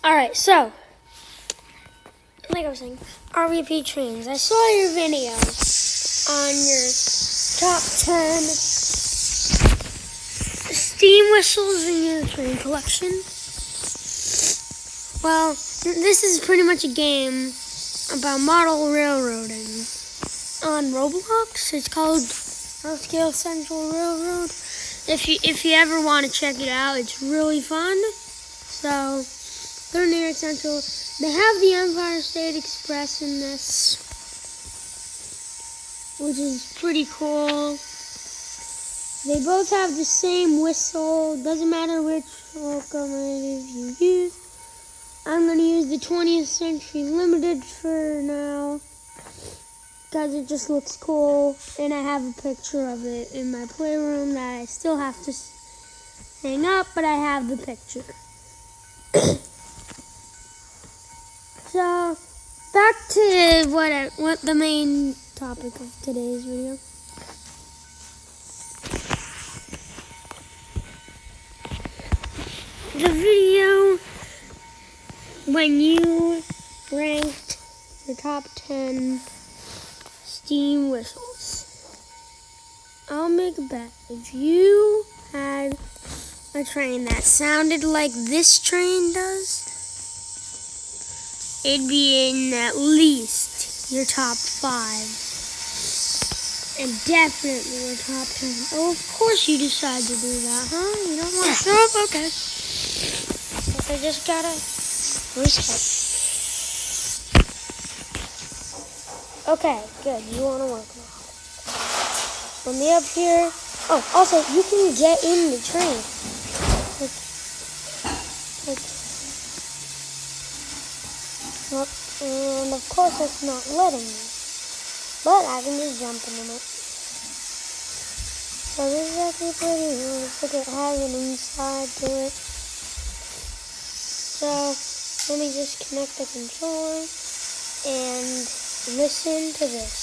Alright, so, like I was saying, RBP trains. I saw your video on your top 10 steam whistles in your train collection. Well, this is pretty much a game about model railroading on Roblox. It's called Earthscale Central Railroad. If you ever want to check it out, it's really fun. So, go to New York Central. They have the Empire State Express in this, which is pretty cool. They both have the same whistle. Doesn't matter which locomotive you use. I'm going to use the 20th Century Limited for now, because it just looks cool, and I have a picture of it in my playroom that I still have to hang up, but I have the picture. So, back to what the main topic of today's video. The video when you ranked your top 10 steam whistles. I'll make a bet. If you had a train that sounded like this train does, it'd be in at least your top 5. And definitely your top 10. Oh, of course you decide to do that, huh? You don't want to show up? Okay. Guess I just gotta reset. Okay, good. You want to work now. Let me up here. Oh, also, you can get in the train. And of course it's not letting me, but I can just jump in it. So this is actually pretty cool. Looks like it has an inside to it. So let me just connect the controller and listen to this.